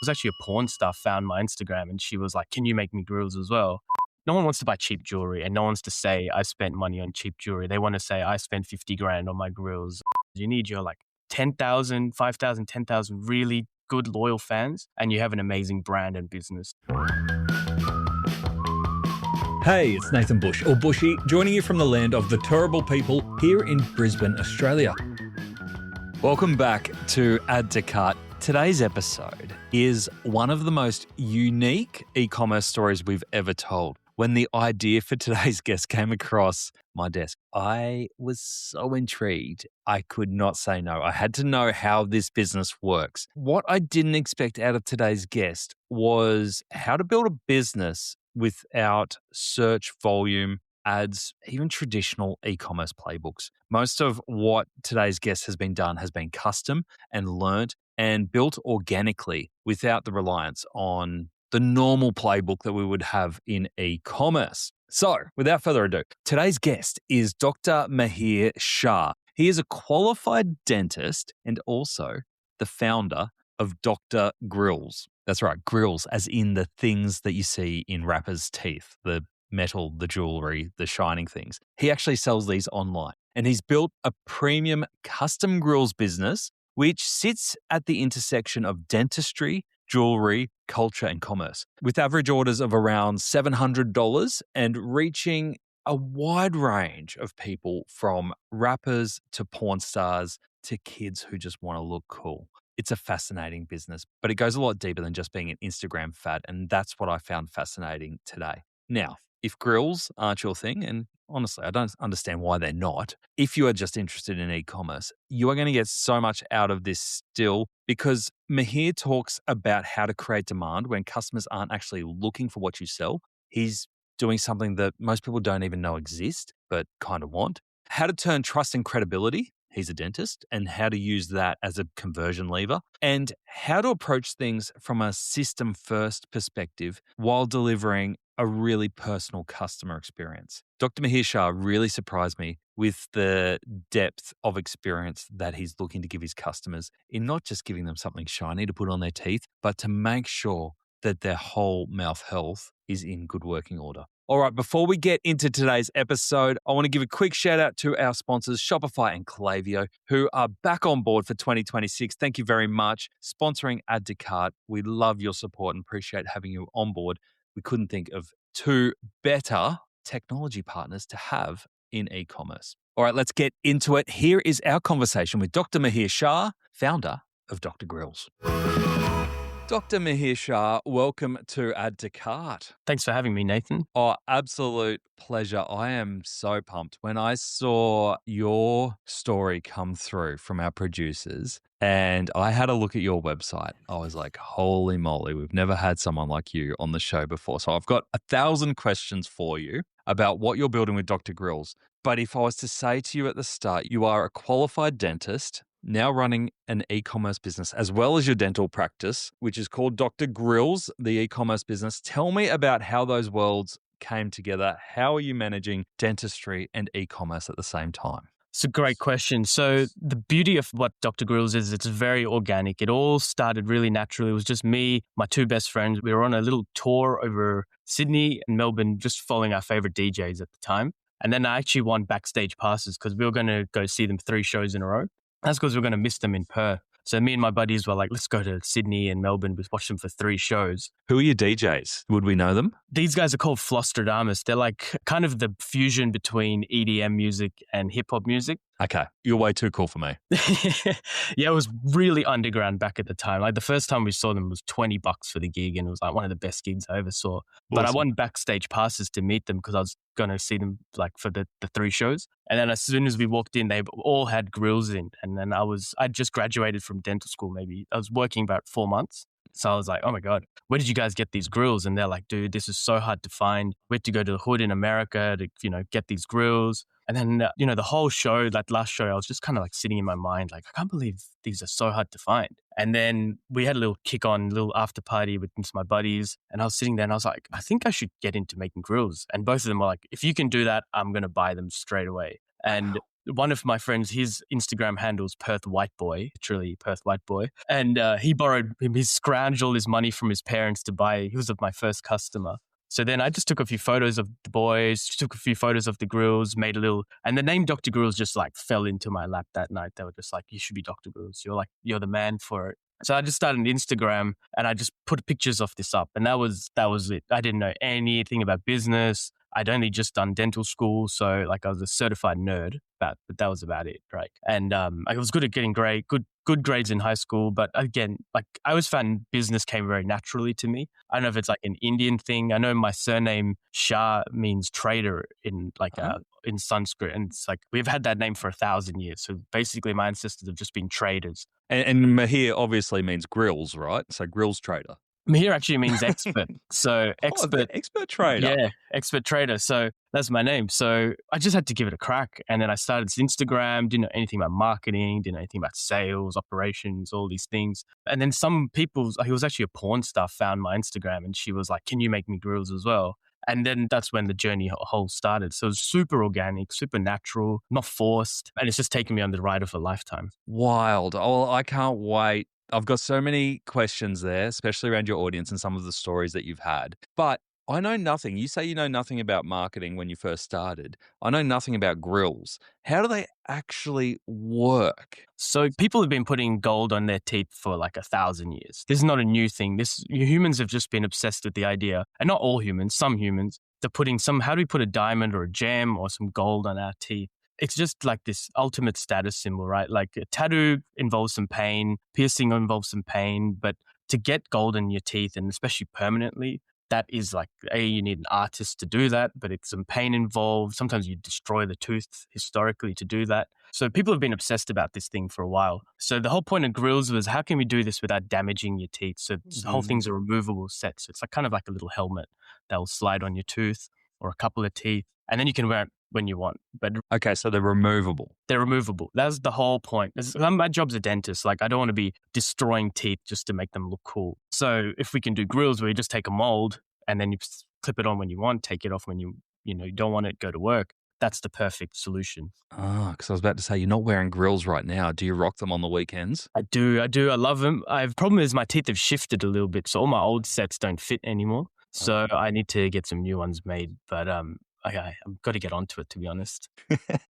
was actually a porn star found my Instagram and she was like, can you make me grills as well? No one wants to buy cheap jewelry and no one wants to say I spent money on cheap jewelry. They want to say I spent 50 grand on my grills. You need your like 10,000, 5,000, 10,000 really good loyal fans and you have an amazing brand and business. Hey, it's Nathan Bush, or Bushy, joining you from the land of the terrible people here in Brisbane, Australia. Welcome back to Add to Cart. Today's episode is one of the most unique e-commerce stories we've ever told. When the idea for today's guest came across my desk, I was so intrigued. I could not say no. I had to know how this business works. What I didn't expect out of today's guest was how to build a business without search volume, ads, even traditional e-commerce playbooks. Most of what today's guest has been custom and learnt and built organically without the reliance on the normal playbook that we would have in e-commerce. So, without further ado, today's guest is Dr. Mihir Shah. He is a qualified dentist and also the founder of Dr. Grillz. That's right, Grillz, as in the things that you see in rappers' teeth, the metal, the jewelry, the shining things. He actually sells these online. And he's built a premium custom grills business which sits at the intersection of dentistry, jewelry, culture, and commerce, with average orders of around $700 and reaching a wide range of people from rappers to porn stars to kids who just want to look cool. It's a fascinating business, but it goes a lot deeper than just being an Instagram fad, and that's what I found fascinating today. Now, if grills aren't your thing, and honestly, I don't understand why they're not, if you are just interested in e-commerce, you are going to get so much out of this still because Mihir talks about how to create demand when customers aren't actually looking for what you sell. He's doing something that most people don't even know exist, but kind of want. How to turn trust and credibility. He's a dentist, and how to use that as a conversion lever, and how to approach things from a system-first perspective while delivering a really personal customer experience. Dr. Mihir Shah really surprised me with the depth of experience that he's looking to give his customers in not just giving them something shiny to put on their teeth, but to make sure that their whole mouth health is in good working order. All right, before we get into today's episode, I want to give a quick shout out to our sponsors, Shopify and Klaviyo, who are back on board for 2026. Thank you very much. Sponsoring Add to Cart. We love your support and appreciate having you on board. We couldn't think of two better technology partners to have in e-commerce. All right, let's get into it. Here is our conversation with Dr. Mihir Shah, founder of Dr. Grillz. Dr. Mihir Shah, welcome to Add to Cart. Thanks for having me, Nathan. Oh, absolute pleasure. I am so pumped. When I saw your story come through from our producers and I had a look at your website, I was like, holy moly, we've never had someone like you on the show before. So I've got 1,000 questions for you about what you're building with Dr. Grillz. But if I was to say to you at the start, you are a qualified dentist, now running an e-commerce business as well as your dental practice, which is called Dr. Grillz, the e-commerce business. Tell me about how those worlds came together. How are you managing dentistry and e-commerce at the same time? It's a great question. So the beauty of what Dr. Grillz is, it's very organic. It all started really naturally. It was just me, my two best friends. We were on a little tour over Sydney and Melbourne, just following our favorite DJs at the time. And then I actually won backstage passes because we were going to go see them 3 shows in a row. That's because we're going to miss them in Perth. So me and my buddies were like, let's go to Sydney and Melbourne. We watched them for 3 shows. Who are your DJs? Would we know them? These guys are called Flostradamus. They're like kind of the fusion between EDM music and hip hop music. Okay. You're way too cool for me. Yeah, it was really underground back at the time. Like the first time we saw them was $20 for the gig and it was like one of the best gigs I ever saw. But I won backstage passes to meet them because I was going to see them like for the 3 shows. And then as soon as we walked in, they all had grills in. And then I just graduated from dental school maybe. I was working about 4 months. So I was like, oh my God, where did you guys get these grills? And they're like, dude, this is so hard to find. We had to go to the hood in America to, get these grills. And then, the whole show, that last show, I was just kind of like sitting in my mind, like, I can't believe these are so hard to find. And then we had a little kick on, a little after party with my buddies. And I was sitting there and I was like, I think I should get into making grills. And both of them were like, if you can do that, I'm going to buy them straight away. And one of my friends, his Instagram handle's Perth White Boy, literally Perth White Boy. And he scrounged all his money from his parents to buy, he was my first customer. So then I just took a few photos of the boys, took a few photos of the Grillz, made a little, and the name Dr. Grillz just fell into my lap that night. They were just like, you should be Dr. Grillz. You're the man for it. So I just started an Instagram and I just put pictures of this up, and that was it. I didn't know anything about business. I'd only just done dental school, so I was a certified nerd, but that was about it, right? And I was good at getting good grades in high school, but again, I always found business came very naturally to me. I don't know if it's an Indian thing. I know my surname Shah means trader in in Sanskrit, and it's we've had that name for 1,000 years. So basically, my ancestors have just been traders. And Mahir obviously means grills, right? So Grillz trader. Mahir actually means expert. So expert trader. Yeah, expert trader. So that's my name. So I just had to give it a crack. And then I started this Instagram, didn't know anything about marketing, didn't know anything about sales, operations, all these things. And then some people, he was actually a porn star, found my Instagram and she was like, can you make me Grillz as well? And then that's when the journey whole started. So it was super organic, super natural, not forced. And it's just taken me on the ride of a lifetime. Wild. Oh, I can't wait. I've got so many questions there, especially around your audience and some of the stories that you've had. But I know nothing. You say you know nothing about marketing when you first started. I know nothing about Grillz. How do they actually work? So people have been putting gold on their teeth for 1,000 years. This is not a new thing. Humans have just been obsessed with the idea, and not all humans, some humans, they're putting how do we put a diamond or a gem or some gold on our teeth? It's just this ultimate status symbol, right? A tattoo involves some pain, piercing involves some pain, but to get gold in your teeth, and especially permanently, that is you need an artist to do that, but it's some pain involved. Sometimes you destroy the tooth historically to do that. So people have been obsessed about this thing for a while. So the whole point of Grillz was, how can we do this without damaging your teeth? So the whole thing's a removable set. So it's kind of like a little helmet that will slide on your tooth or a couple of teeth, and then you can wear it when you want. But okay, so they're removable. They're removable. That's the whole point. My job's a dentist. I don't want to be destroying teeth just to make them look cool. So if we can do Grillz where you just take a mold and then you clip it on when you want, take it off when you don't want it, go to work, that's the perfect solution. Ah, because I was about to say, you're not wearing Grillz right now. Do you rock them on the weekends? I do. I love them. Problem is my teeth have shifted a little bit, so all my old sets don't fit anymore. So I need to get some new ones made, but I've got to get onto it, to be honest.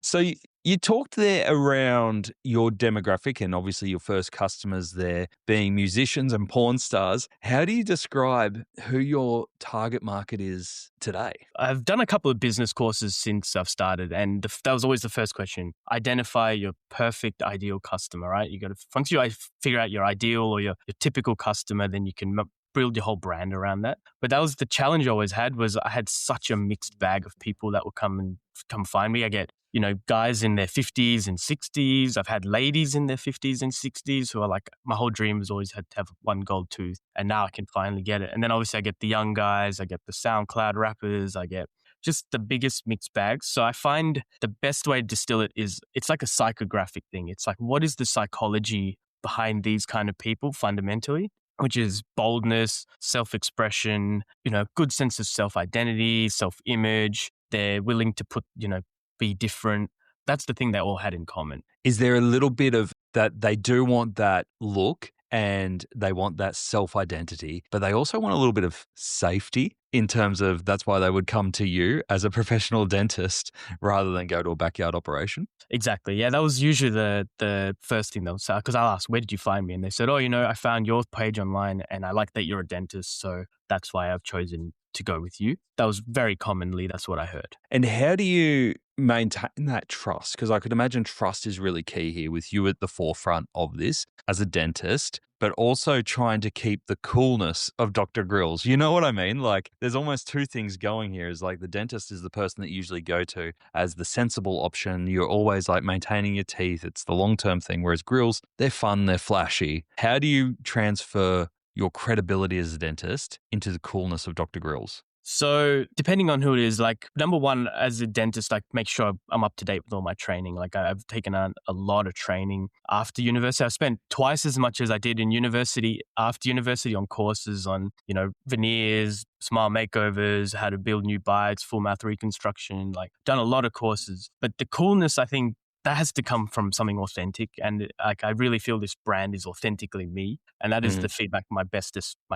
So you talked there around your demographic and obviously your first customers there being musicians and porn stars. How do you describe who your target market is today? I've done a couple of business courses since I've started, and that was always the first question. Identify your perfect ideal customer, right? Once you figure out your ideal or your typical customer, then you can build your whole brand around that. But that was the challenge I always had, was I had such a mixed bag of people that would come find me. I get, guys in their 50s and 60s. I've had ladies in their 50s and 60s who are my whole dream has always had to have one gold tooth, and now I can finally get it. And then obviously I get the young guys, I get the SoundCloud rappers, I get just the biggest mixed bags. So I find the best way to distill it is, it's like a psychographic thing. It's what is the psychology behind these kind of people fundamentally? Which is boldness, self-expression, good sense of self-identity, self-image. They're willing to be different. That's the thing they all had in common. Is there a little bit of that they do want that look and they want that self-identity, but they also want a little bit of safety in terms of that's why they would come to you as a professional dentist rather than go to a backyard operation? Exactly. Yeah, that was usually the first thing they'll say, because I'll ask, where did you find me? And they said, I found your page online and I like that you're a dentist, so that's why I've chosen to go with you. That was very commonly, that's what I heard. And how do you maintain that trust? Because I could imagine trust is really key here with you at the forefront of this as a dentist, but also trying to keep the coolness of Dr. Grillz. You know what I mean? There's almost two things going here. Is the dentist is the person that you usually go to as the sensible option. You're always maintaining your teeth. It's the long-term thing. Whereas Grillz, they're fun, they're flashy. How do you transfer your credibility as a dentist into the coolness of Dr. Grillz? So depending on who it is, number one, as a dentist, make sure I'm up to date with all my training. I've taken on a lot of training after university. I spent twice as much as I did in university, after university, on courses on, veneers, smile makeovers, how to build new bites, full mouth reconstruction, done a lot of courses. But the coolness, I think, that has to come from something authentic. And like, I really feel this brand is authentically me. And that is the feedback my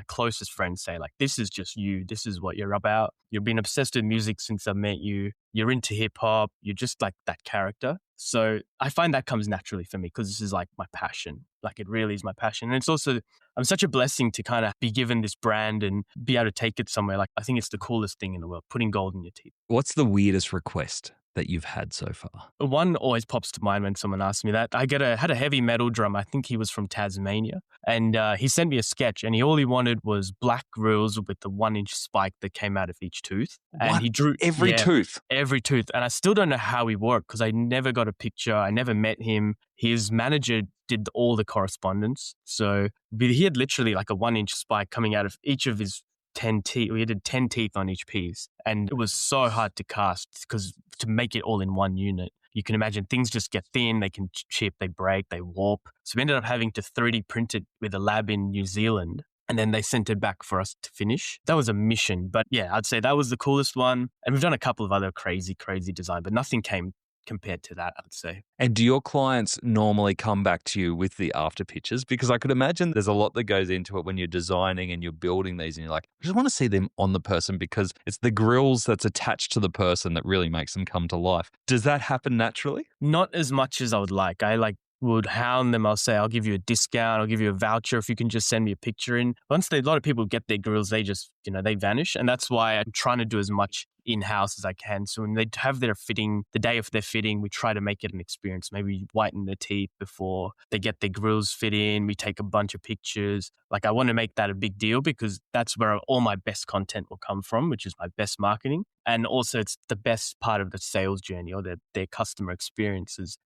closest friends say, like, this is just you. This is what you're about. You've been obsessed with music since I met you. You're into hip hop. You're just like that character. So I find that comes naturally for me because this is like my passion. Like, it really is my passion. And it's also, I'm such a blessing to kind of be given this brand and be able to take it somewhere. Like, I think it's the coolest thing in the world, putting gold in your teeth. What's the weirdest request that you've had so far? One always pops to mind when someone asks me that. I had a heavy metal drummer. I think he was from Tasmania. And he sent me a sketch, and all he wanted was black Grillz with the 1-inch spike that came out of each tooth. And he drew every tooth. Every tooth. And I still don't know how he worked because I never got a picture. I never met him. His manager did all the correspondence. So he had literally like a 1-inch spike coming out of each of his 10 teeth. We did 10 teeth on each piece. And it was so hard to cast because to make it all in one unit, you can imagine things just get thin, they can chip, they break, they warp. So we ended up having to 3D print it with a lab in New Zealand. And then they sent it back for us to finish. That was a mission. But yeah, I'd say that was the coolest one. And we've done a couple of other crazy design, but nothing came compared to that, I'd say. And do your clients normally come back to you with the after pictures? Because I could imagine there's a lot that goes into it when you're designing and you're building these and you're like, I just want to see them on the person because it's the Grillz that's attached to the person that really makes them come to life. Does that happen naturally? Not as much as I would like. I would hound them. I'll say, I'll give you a discount. I'll give you a voucher if you can just send me a picture in. Once a lot of people get their Grillz, they just, they vanish. And that's why I'm trying to do as much in-house as I can. So when they have their fitting, the day of their fitting, we try to make it an experience. Maybe whiten their teeth before they get their Grillz fit in. We take a bunch of pictures. Like, I want to make that a big deal because that's where all my best content will come from, which is my best marketing. And also it's the best part of the sales journey or their customer experiences.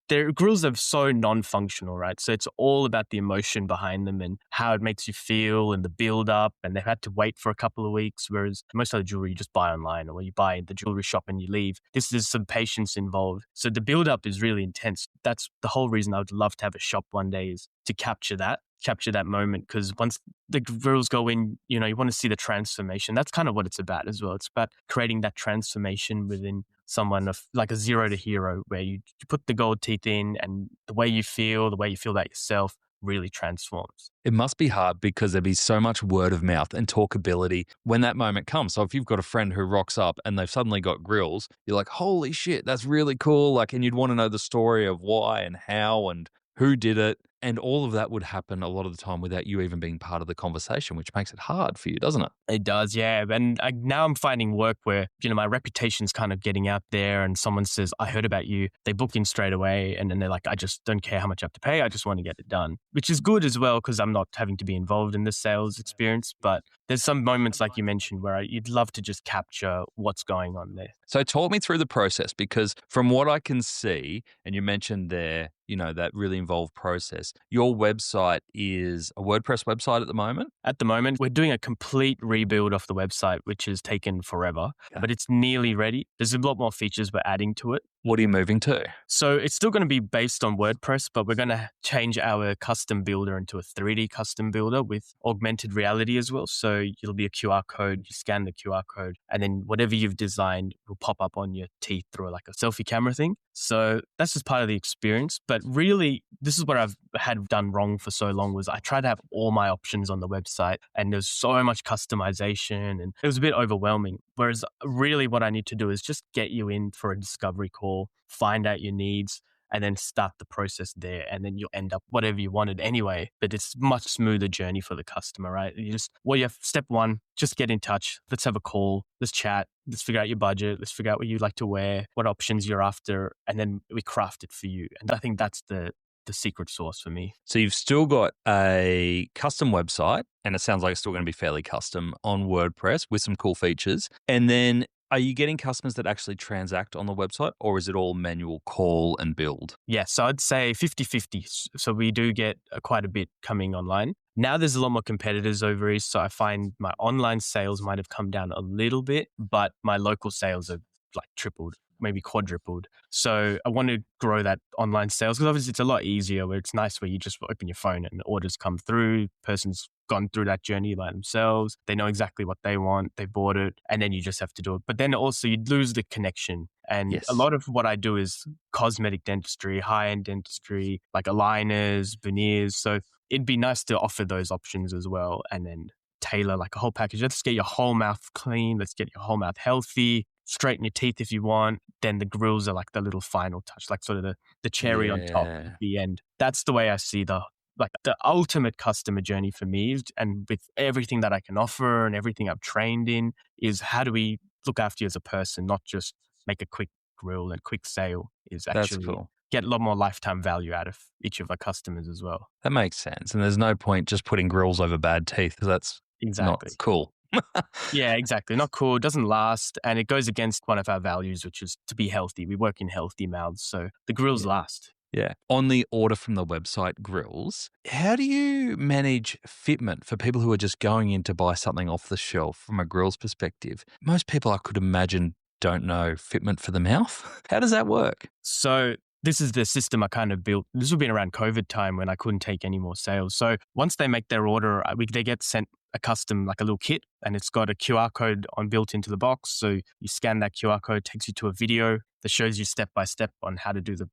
Their Grillz are so non-functional, right? So it's all about the emotion behind them and how it makes you feel and the build up. And they've had to wait for a couple of weeks, whereas most other jewelry you just buy online or you buy in the jewelry shop and you leave. There's some patience involved. So the build up is really intense. That's the whole reason I would love to have a shop one day, is to capture that moment. Because once the Grillz go in, you want to see the transformation. That's kind of what it's about as well. It's about creating that transformation within someone of like a zero to hero, where you put the gold teeth in and the way you feel about yourself really transforms. It must be hard because there'd be so much word of mouth and talkability when that moment comes. So if you've got a friend who rocks up and they've suddenly got Grillz, you're like, holy shit, that's really cool. Like, and you'd want to know the story of why and how and who did it. And all of that would happen a lot of the time without you even being part of the conversation, which makes it hard for you, doesn't it? It does, yeah. And now I'm finding work where, my reputation's kind of getting out there and someone says, I heard about you. They book in straight away. And then they're like, I just don't care how much I have to pay. I just want to get it done, which is good as well because I'm not having to be involved in the sales experience. But there's some moments like you mentioned where you'd love to just capture what's going on there. So talk me through the process, because from what I can see, and you mentioned there, that really involved process, your website is a WordPress website at the moment? At the moment, we're doing a complete rebuild of the website, which has taken forever, but it's nearly ready. There's a lot more features we're adding to it. What are you moving to? So it's still going to be based on WordPress, but we're going to change our custom builder into a 3D custom builder with augmented reality as well. So it'll be a QR code, you scan the QR code, and then whatever you've designed will pop up on your teeth through like a selfie camera thing. So that's just part of the experience. But really, this is what I've had done wrong for so long, was I tried to have all my options on the website and there's so much customization and it was a bit overwhelming. Whereas really what I need to do is just get you in for a discovery call, find out your needs, and then start the process there. And then you'll end up whatever you wanted anyway, but it's much smoother journey for the customer, right? You have step one, just get in touch. Let's have a call. Let's chat. Let's figure out your budget. Let's figure out what you like to wear, what options you're after. And then we craft it for you. And I think that's the secret sauce for me. So you've still got a custom website, and it sounds like it's still going to be fairly custom on WordPress with some cool features. And then are you getting customers that actually transact on the website, or is it all manual call and build? Yeah, so I'd say 50-50. So we do get quite a bit coming online. Now there's a lot more competitors over East, so I find my online sales might have come down a little bit, but my local sales have like tripled. maybe quadrupled. So I want to grow that online sales because obviously it's a lot easier where it's nice where you just open your phone and the orders come through. Person's gone through that journey by themselves. They know exactly what they want. They bought it and then you just have to do it. But then also you'd lose the connection. And a lot of what I do is cosmetic dentistry, high-end dentistry, like aligners, veneers. So it'd be nice to offer those options as well and then tailor like a whole package. Let's get your whole mouth clean. Let's get your whole mouth healthy. Straighten your teeth if you want. Then the grills are like the little final touch, like sort of the cherry on top at the end. That's the way I see the ultimate customer journey for me. And with everything that I can offer and everything I've trained in is how do we look after you as a person, not just make a quick grill and quick sale, is actually get a lot more lifetime value out of each of our customers as well. That makes sense. And there's no point just putting grills over bad teeth because that's not cool. Yeah, exactly. Not cool. It doesn't last. And it goes against one of our values, which is to be healthy. We work in healthy mouths. So the grills last. Yeah. On the order from the website Grillz, how do you manage fitment for people who are just going in to buy something off the shelf from a Grillz perspective? Most people, I could imagine, don't know fitment for the mouth. How does that work? So this is the system I kind of built. This would be around COVID time when I couldn't take any more sales. So once they make their order, they get sent a custom, like a little kit, and it's got a QR code built into the box. So you scan that QR code, takes you to a video that shows you step by step on how to do the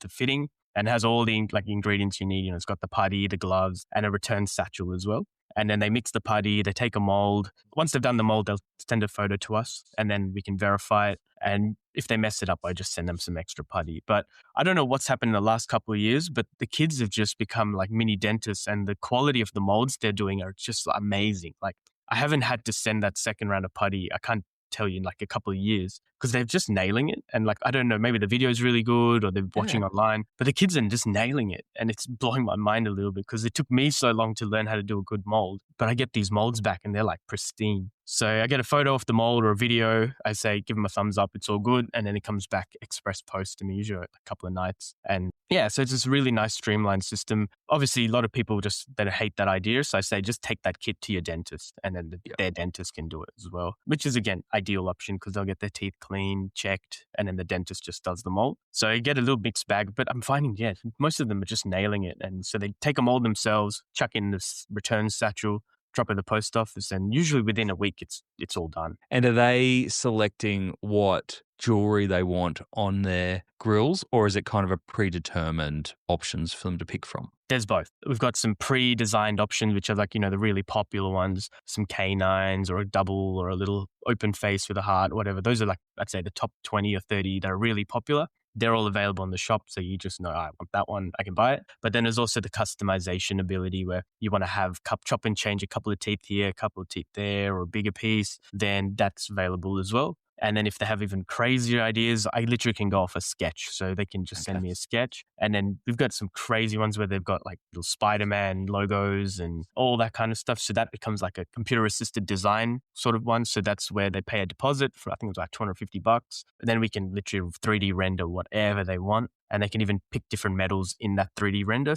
fitting, and has all the ingredients you need. It's got the putty, the gloves, and a return satchel as well. And then they mix the putty, they take a mold. Once they've done the mold, they'll send a photo to us and then we can verify it. And if they mess it up, I just send them some extra putty. But I don't know what's happened in the last couple of years, but the kids have just become like mini dentists and the quality of the molds they're doing are just amazing. Like I haven't had to send that second round of putty. I can't tell you in like a couple of years because they're just nailing it. And like, I don't know, maybe the video is really good or they're watching online, but the kids are just nailing it. And it's blowing my mind a little bit because it took me so long to learn how to do a good mold, but I get these molds back and they're like pristine. So I get a photo of the mold or a video. I say, give them a thumbs up. It's all good. And then it comes back express post to me, usually a couple of nights. And yeah, so it's this really nice streamlined system. Obviously, a lot of people they hate that idea. So I say, just take that kit to your dentist and then their dentist can do it as well, which is again, ideal option because they'll get their teeth clean, checked, and then the dentist just does the mold. So you get a little mixed bag, but I'm finding, most of them are just nailing it. And so they take a mold themselves, chuck in this return satchel, drop at the post office, and usually within a week, it's all done. And are they selecting what jewelry they want on their grills, or is it kind of a predetermined options for them to pick from? There's both. We've got some pre-designed options, which are like, the really popular ones, some canines or a double or a little open face with a heart, whatever. Those are like, I'd say the top 20 or 30 that are really popular. They're all available in the shop. So you just know, I want that one, I can buy it. But then there's also the customization ability where you want to have chop and change a couple of teeth here, a couple of teeth there, or a bigger piece, then that's available as well. And then if they have even crazier ideas, I literally can go off a sketch. So they can just send me a sketch. And then we've got some crazy ones where they've got like little Spider-Man logos and all that kind of stuff. So that becomes like a computer-assisted design sort of one. So that's where they pay a deposit for, I think it was like $250. And then we can literally 3D render whatever they want. And they can even pick different metals in that 3D render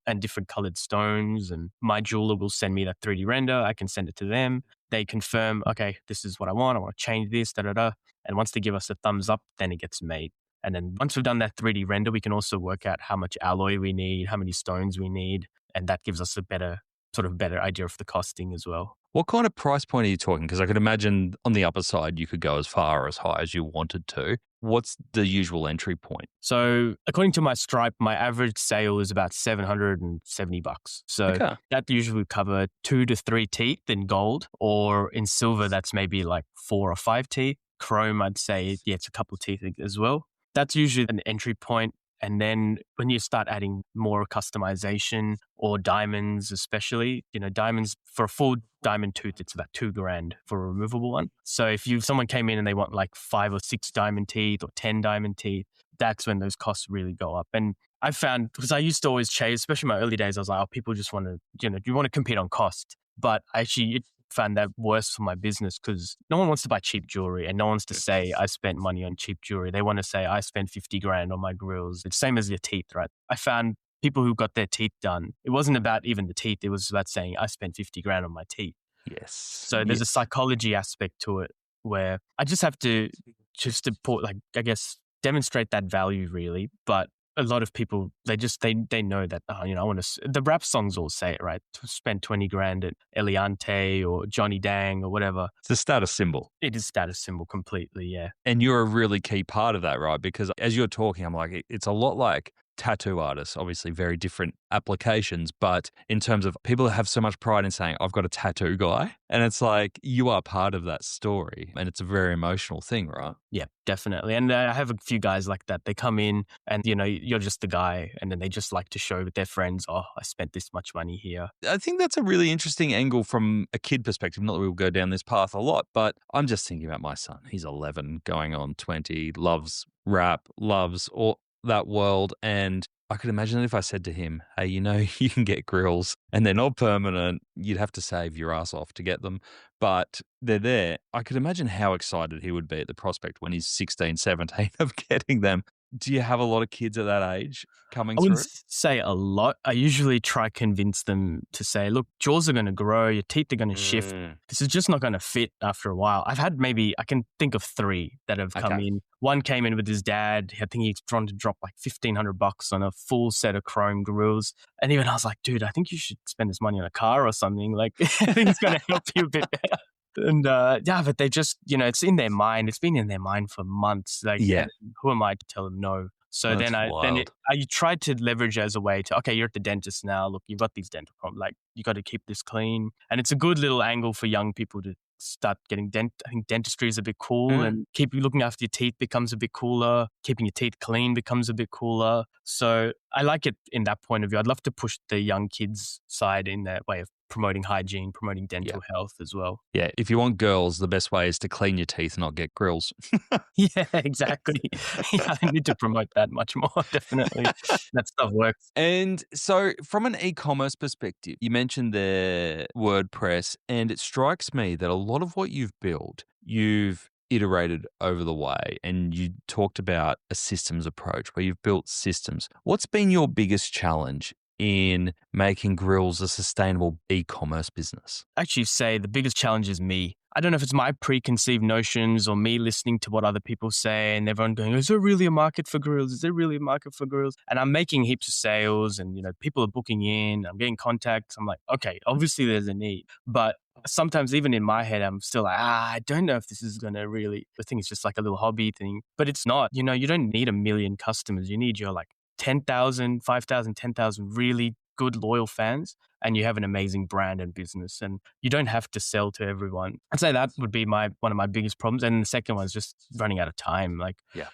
and different colored stones. And my jeweler will send me that 3D render. I can send it to them. They confirm, okay, this is what I want. I want to change this, And once they give us a thumbs up, then it gets made. And then once we've done that 3D render, we can also work out how much alloy we need, how many stones we need. And that gives us a better idea of the costing as well. What kind of price point are you talking? Because I could imagine on the upper side, you could go as far or as high as you wanted to. What's the usual entry point? So according to my Stripe, my average sale is about $770. So that usually would cover 2 to 3 teeth in gold, or in silver, that's maybe like 4 or 5 teeth. Chrome, I'd say, it's a couple of teeth as well. That's usually an entry point. And then when you start adding more customization or diamonds, especially, diamonds for a full diamond tooth, it's about $2,000 for a removable one. So if someone came in and they want like 5 or 6 diamond teeth or 10 diamond teeth, that's when those costs really go up. And I found, because I used to always chase, especially in my early days, I was like, people just want to, you want to compete on cost. But actually, found that worse for my business because no one wants to buy cheap jewelry and no one wants to say I spent money on cheap jewelry. They want to say I spent $50,000 on my grills. It's same as your teeth, right? I found people who got their teeth done, it wasn't about even the teeth. It was about saying I spent $50,000 on my teeth. Yes. So there's a psychology aspect to it where I just have to just to put, I guess, demonstrate that value really. But a lot of people, they know that, I want to, the rap songs all say it, right? To spend 20 grand at Eliante or Johnny Dang or whatever. It's a status symbol. It is status symbol completely, yeah. And you're a really key part of that, right? Because as you're talking, I'm like, it's a lot like tattoo artists, obviously very different applications, but in terms of people have so much pride in saying, I've got a tattoo guy. And it's like, you are part of that story. And it's a very emotional thing, right? Yeah, definitely. And I have a few guys like that. They come in and, you're just the guy. And then they just like to show their friends, oh, I spent this much money here. I think that's a really interesting angle from a kid perspective. Not that we'll go down this path a lot, but I'm just thinking about my son. He's 11, going on 20, loves rap, loves all that world. And I could imagine that if I said to him, hey, you can get Grillz and they're not permanent. You'd have to save your ass off to get them, but they're there. I could imagine how excited he would be at the prospect when he's 16, 17 of getting them. Do you have a lot of kids at that age coming I through? wouldn't say a lot. I usually try convince them to say, look, jaws are going to grow, your teeth are going to shift. This is just not going to fit after a while. I've had I can think of 3 that have come in. One came in with his dad. I think he's trying to drop like $1,500 on a full set of chrome grills. And even I was like, dude, I think you should spend this money on a car or something. Like, I think it's going to help you a bit better. And but they just, it's in their mind. It's been in their mind for months. Like, who am I to tell them no? So That's I tried to leverage as a way to, okay, you're at the dentist now. Look, you've got these dental problems. Like, you got to keep this clean. And it's a good little angle for young people to start getting I think dentistry is a bit cool, and keep looking after your teeth becomes a bit cooler. Keeping your teeth clean becomes a bit cooler. So I like it in that point of view. I'd love to push the young kids side in that way of promoting hygiene, promoting dental health as well. Yeah. If you want girls, the best way is to clean your teeth, not get Grillz. Yeah, exactly. I need to promote that much more, definitely. That stuff works. And so from an e-commerce perspective, you mentioned the WordPress, and it strikes me that a lot of what you've built, you've iterated over the way, and you talked about a systems approach where you've built systems. What's been your biggest challenge in making Grillz a sustainable e-commerce business? I actually say the biggest challenge is me. I don't know if it's my preconceived notions or me listening to what other people say and everyone going, is there really a market for Grillz? Is there really a market for Grillz? And I'm making heaps of sales and, people are booking in, I'm getting contacts. I'm like, okay, obviously there's a need. But sometimes even in my head, I'm still like, I don't know if this is going to really, I think it's just like a little hobby thing, but it's not. You don't need 1 million customers. You need your 10,000, 5,000, 10,000 really good, loyal fans, and you have an amazing brand and business, and you don't have to sell to everyone. I'd say that would be one of my biggest problems. And the second one is just running out of time.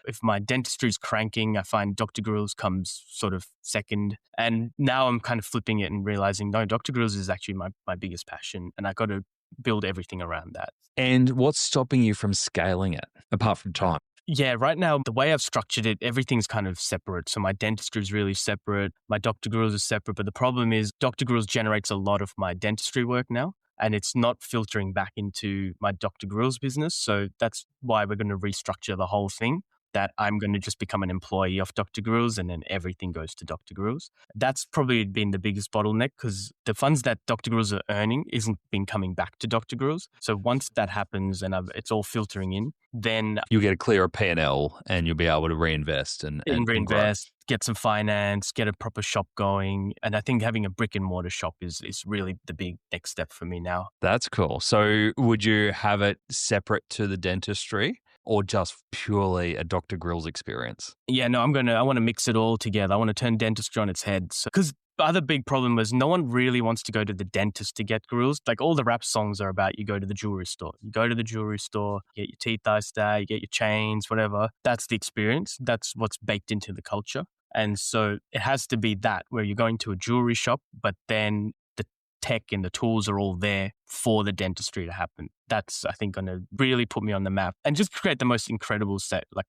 If my dentistry is cranking, I find Dr. Grillz comes sort of second. And now I'm kind of flipping it and realizing, no, Dr. Grillz is actually my biggest passion, and I got to build everything around that. And what's stopping you from scaling it, apart from time? Yeah, right now, the way I've structured it, everything's kind of separate. So my dentistry is really separate. My Dr. Grillz is separate. But the problem is Dr. Grillz generates a lot of my dentistry work now, and it's not filtering back into my Dr. Grillz business. So that's why we're going to restructure the whole thing, that I'm going to just become an employee of Dr. Grillz and then everything goes to Dr. Grillz. That's probably been the biggest bottleneck because the funds that Dr. Grillz are earning isn't been coming back to Dr. Grillz. So once that happens and it's all filtering in, then you'll get a clearer P&L and you'll be able to reinvest and reinvest, get some finance, get a proper shop going. And I think having a brick and mortar shop is really the big next step for me now. That's cool. So would you have it separate to the dentistry or just purely a Dr. Grillz experience? Yeah, no, I want to mix it all together. I want to turn dentistry on its head. Because the other big problem was no one really wants to go to the dentist to get Grillz. Like all the rap songs are about you go to the jewelry store. You go to the jewelry store, get your teeth iced out, you get your chains, whatever. That's the experience. That's what's baked into the culture. And so it has to be that where you're going to a jewelry shop, but then the tech and the tools are all there for the dentistry to happen. That's, I think, going to really put me on the map and just create the most incredible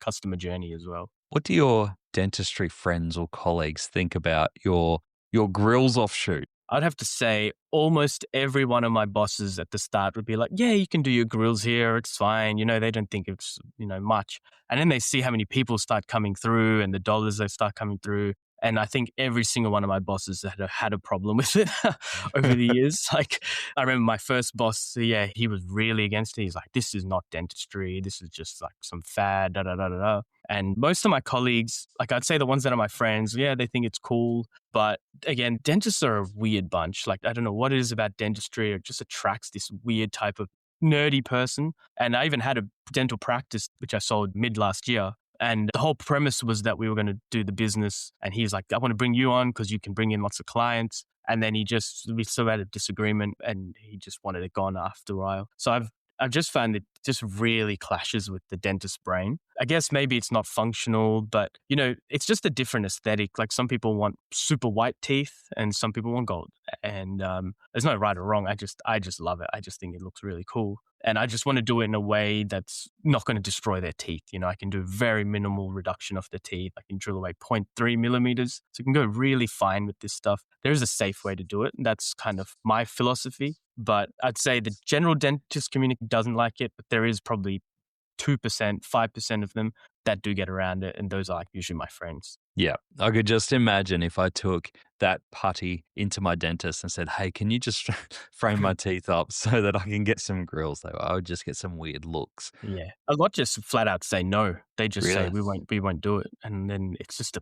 customer journey as well. What do your dentistry friends or colleagues think about your Grillz offshoot? I'd have to say almost every one of my bosses at the start would be like, yeah, you can do your Grillz here. It's fine. They don't think it's, much. And then they see how many people start coming through and the dollars that start coming through. And I think every single one of my bosses had a problem with it over the years. Like, I remember my first boss, yeah, he was really against it. He's like, this is not dentistry. This is just like some fad, da da da da da. And most of my colleagues, like I'd say the ones that are my friends, yeah, they think it's cool. But again, dentists are a weird bunch. Like, I don't know what it is about dentistry. It just attracts this weird type of nerdy person. And I even had a dental practice, which I sold mid last year. And the whole premise was that we were going to do the business. And he's like, I want to bring you on because you can bring in lots of clients. And then we still had a disagreement and he just wanted it gone after a while. So I've just found it just really clashes with the dentist brain. I guess maybe it's not functional, but it's just a different aesthetic. Like some people want super white teeth and some people want gold. And there's no right or wrong. I just love it. I just think it looks really cool. And I just want to do it in a way that's not going to destroy their teeth. I can do very minimal reduction of the teeth. I can drill away 0.3 millimeters. So you can go really fine with this stuff. There's a safe way to do it. And that's kind of my philosophy. But I'd say the general dentist community doesn't like it, but there is probably 2%, 5% of them that do get around it. And those are like usually my friends. Yeah. I could just imagine if I took that putty into my dentist and said, hey, can you just frame my teeth up so that I can get some Grillz? I would just get some weird looks. Yeah. A lot just flat out say no. They just Really? say we won't do it. And then it's just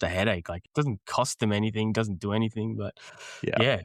a headache. Like it doesn't cost them anything, doesn't do anything, but yeah.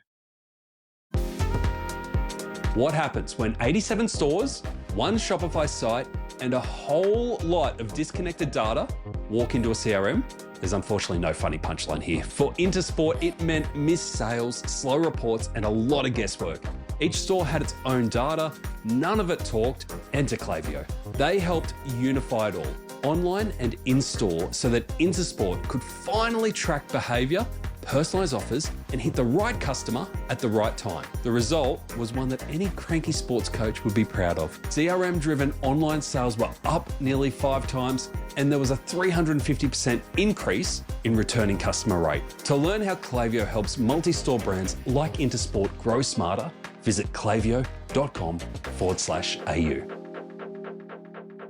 What happens when 87 stores, one Shopify site, and a whole lot of disconnected data walk into a CRM? There's unfortunately no funny punchline here. For Intersport, it meant missed sales, slow reports, and a lot of guesswork. Each store had its own data, none of it talked. Enter Klaviyo. They helped unify it all, online and in-store, so that Intersport could finally track behavior, personalize offers, and hit the right customer at the right time. The result was one that any cranky sports coach would be proud of. CRM-driven online sales were up nearly 5 times, and there was a 350% increase in returning customer rate. To learn how Klaviyo helps multi-store brands like Intersport grow smarter, visit klaviyo.com/au.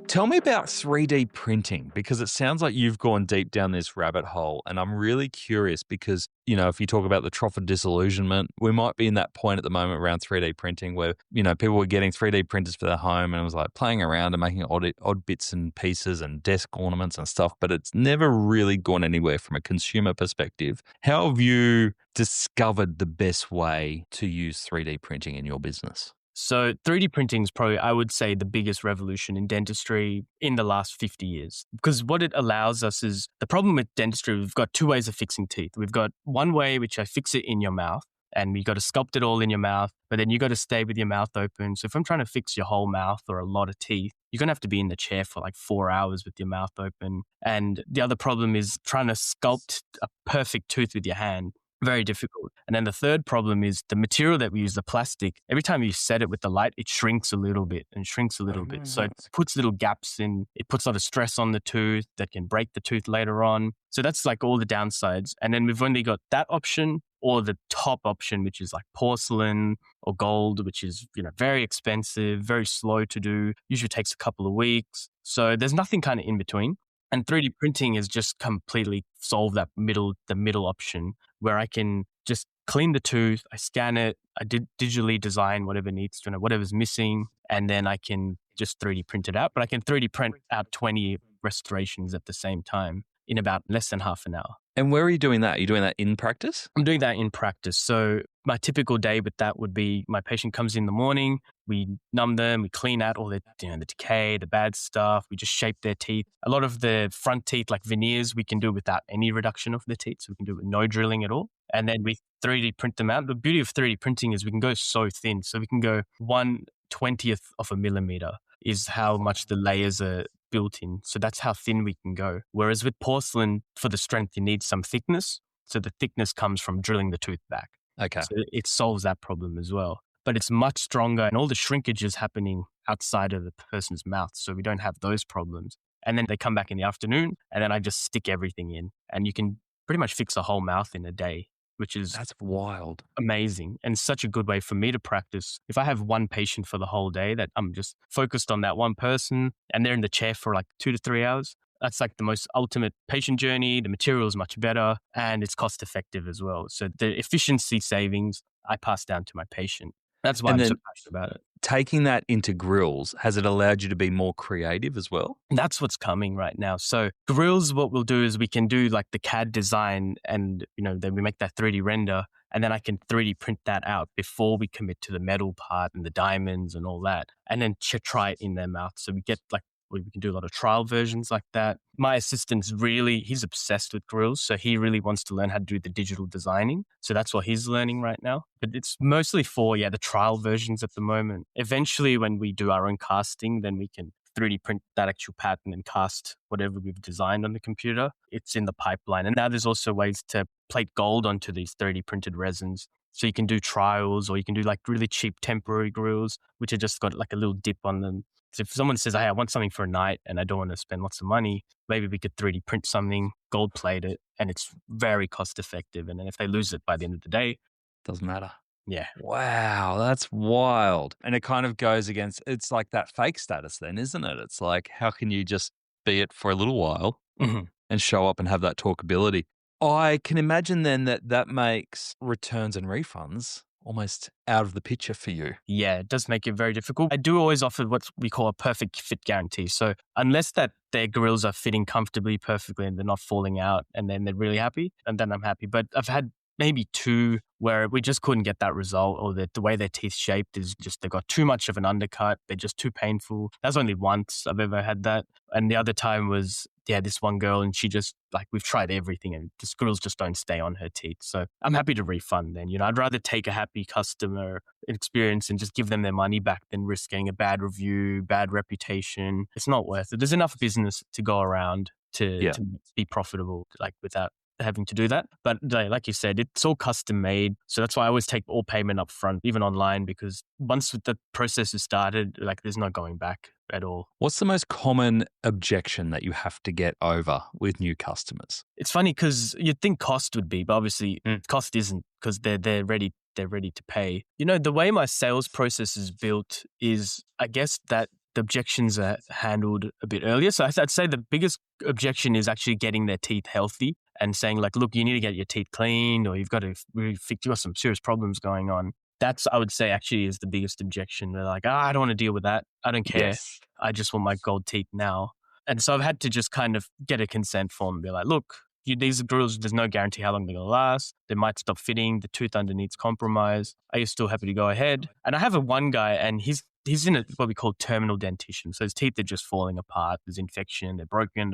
Tell me about 3D printing, because it sounds like you've gone deep down this rabbit hole. And I'm really curious because, if you talk about the trough of disillusionment, we might be in that point at the moment around 3D printing where, people were getting 3D printers for their home and it was like playing around and making odd bits and pieces and desk ornaments and stuff, but it's never really gone anywhere from a consumer perspective. How have you discovered the best way to use 3D printing in your business? So 3D printing is probably, I would say, the biggest revolution in dentistry in the last 50 years. Because what it allows us is, the problem with dentistry, we've got 2 ways of fixing teeth. We've got one way, which I fix it in your mouth, and you got to sculpt it all in your mouth, but then you got to stay with your mouth open. So if I'm trying to fix your whole mouth or a lot of teeth, you're going to have to be in the chair for like 4 hours with your mouth open. And the other problem is trying to sculpt a perfect tooth with your hand. Very difficult. And then the third problem is the material that we use, the plastic. Every time you set it with the light, it shrinks a little bit and shrinks a little bit. So it puts little gaps in. It puts a lot of stress on the tooth that can break the tooth later on. So that's like all the downsides. And then we've only got that option or the top option, which is like porcelain or gold, which is, very expensive, very slow to do. Usually takes a couple of weeks. So there's nothing kind of in between. And 3D printing has just completely solved the middle option where I can just clean the tooth, I scan it, I digitally design whatever needs to, whatever's missing, and then I can just 3D print it out. But I can 3D print out 20 restorations at the same time in about less than half an hour. And where are you doing that? Are you doing that in practice? I'm doing that in practice. So my typical day with that would be my patient comes in the morning, we numb them, we clean out all the decay, the bad stuff, we just shape their teeth. A lot of the front teeth, like veneers, we can do without any reduction of the teeth. So we can do it with no drilling at all. And then we 3D print them out. The beauty of 3D printing is we can go so thin. So we can go 1/20th of a millimeter is how much the layers are built in. So that's how thin we can go. Whereas with porcelain, for the strength, you need some thickness. So the thickness comes from drilling the tooth back. Okay. So it solves that problem as well. But it's much stronger and all the shrinkage is happening outside of the person's mouth. So we don't have those problems. And then they come back in the afternoon and then I just stick everything in. And you can pretty much fix a whole mouth in a day, That's wild. Amazing. And such a good way for me to practice. If I have one patient for the whole day that I'm just focused on that one person and they're in the chair for like 2 to 3 hours, That's like the most ultimate patient journey. The material is much better and it's cost effective as well. So the efficiency savings I pass down to my patient. That's why And I'm so then passionate about it. taking that into Grillz, has it allowed you to be more creative as well? That's what's coming right now. So Grillz, what we'll do is we can do like the CAD design and, then we make that 3D render and then I can 3D print that out before we commit to the metal part and the diamonds and all that. And then try it in their mouth. So we get like, we can do a lot of trial versions like that. My assistant's he's obsessed with Grillz. So he really wants to learn how to do the digital designing. So that's what he's learning right now. But it's mostly for, the trial versions at the moment. Eventually, when we do our own casting, then we can 3D print that actual pattern and cast whatever we've designed on the computer. It's in the pipeline. And now there's also ways to plate gold onto these 3D printed resins. So you can do trials or you can do like really cheap temporary grills, which have just got like a little dip on them. So if someone says, hey, I want something for a night and I don't want to spend lots of money, maybe we could 3D print something, gold plate it, and it's very cost effective. And then if they lose it by the end of the day, Doesn't matter. yeah. Wow, that's wild. And it kind of goes against, it's like that fake status then, isn't it? It's like, how can you just be it for a little while and show up and have that talkability? I can imagine then that makes returns and refunds almost out of the picture for you. Yeah, it does make it very difficult. I do always offer what we call a perfect fit guarantee. So unless that their grills are fitting comfortably, perfectly, and they're not falling out, and then they're really happy, and then I'm happy. But I've had maybe 2 where we just couldn't get that result, or the way their teeth shaped is just they got too much of an undercut. They're just too painful. That's only once I've ever had that. And the other time was, this one girl, and she just, like, we've tried everything and the grills just don't stay on her teeth. So I'm happy to refund then. I'd rather take a happy customer experience and just give them their money back than risk getting a bad review, bad reputation. It's not worth it. There's enough business to go around to be profitable, like, without having to do that. But like you said, it's all custom made. So that's why I always take all payment up front, even online, because once the process is started, like, there's no going back at all. What's the most common objection that you have to get over with new customers? It's funny because you'd think cost would be, but obviously cost isn't, because they're ready to pay. The way my sales process is built is, I guess, that the objections are handled a bit earlier. So I'd say the biggest objection is actually getting their teeth healthy and saying, like, look, you need to get your teeth cleaned, or you've got to really fix, you've got some serious problems going on. That's, I would say, actually is the biggest objection. They're like, I don't want to deal with that. I don't care. Yes. I just want my gold teeth now. And so I've had to just kind of get a consent form and be like, look, these grills, there's no guarantee how long they're going to last. They might stop fitting. The tooth underneath's compromised. Are you still happy to go ahead? And I have one guy, and he's in what we call terminal dentition. So his teeth are just falling apart. There's infection. They're broken.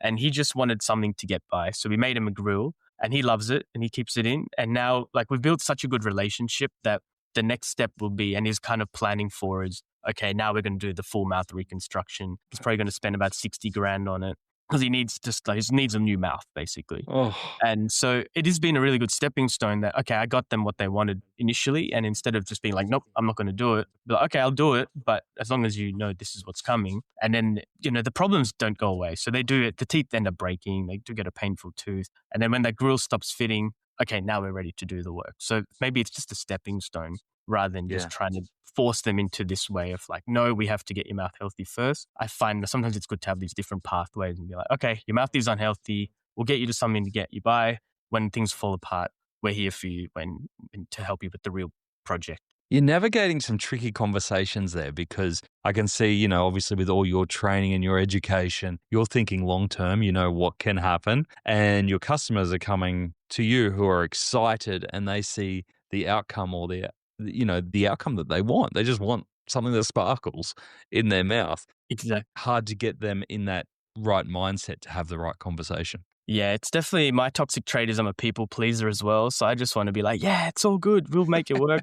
And he just wanted something to get by. So we made him a grill, and he loves it, and he keeps it in. And now, like, we've built such a good relationship that the next step will be, and he's kind of planning for, is, okay, now we're going to do the full mouth reconstruction. He's probably going to spend about 60 grand on it, because he needs a new mouth, basically. Oh. And so it has been a really good stepping stone that, okay, I got them what they wanted initially. And instead of just being like, nope, I'm not going to do it, be like, okay, I'll do it, but as long as you know this is what's coming. And then, the problems don't go away. So they do it, the teeth end up breaking, they do get a painful tooth. And then when that grill stops fitting, okay, now we're ready to do the work. So maybe it's just a stepping stone rather than just trying to force them into this way of like, no, we have to get your mouth healthy first. I find that sometimes it's good to have these different pathways and be like, okay, your mouth is unhealthy. We'll get you to something to get you by. When things fall apart, we're here for you to help you with the real project. You're navigating some tricky conversations there, because I can see, obviously with all your training and your education, you're thinking long-term, what can happen, and your customers are coming to you who are excited and they see the outcome, or the outcome that they want. They just want something that sparkles in their mouth. Exactly. Hard to get them in that right mindset to have the right conversation. Yeah, it's definitely my toxic trait is I'm a people pleaser as well. So I just want to be like, yeah, it's all good. We'll make it work,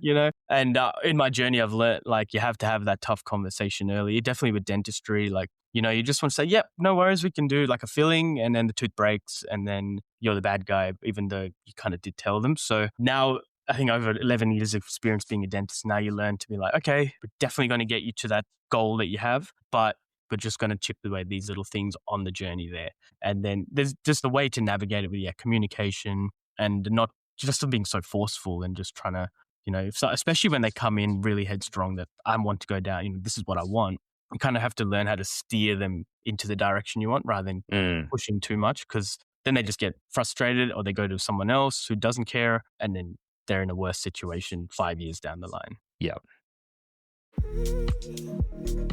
And in my journey, I've learned, like, you have to have that tough conversation early. Definitely with dentistry, like, you just want to say, yep, no worries. We can do like a filling, and then the tooth breaks, and then you're the bad guy, even though you kind of did tell them. So now, I think over 11 years of experience being a dentist, now you learn to be like, okay, we're definitely going to get you to that goal that you have, but we're just going to chip away these little things on the journey there. And then there's just a way to navigate it with communication, and not just being so forceful and just trying to, especially when they come in really headstrong that I want to go down, this is what I want. you kind of have to learn how to steer them into the direction you want rather than pushing too much, because then they just get frustrated or they go to someone else who doesn't care, and then they're in a worse situation 5 years down the line. Yeah.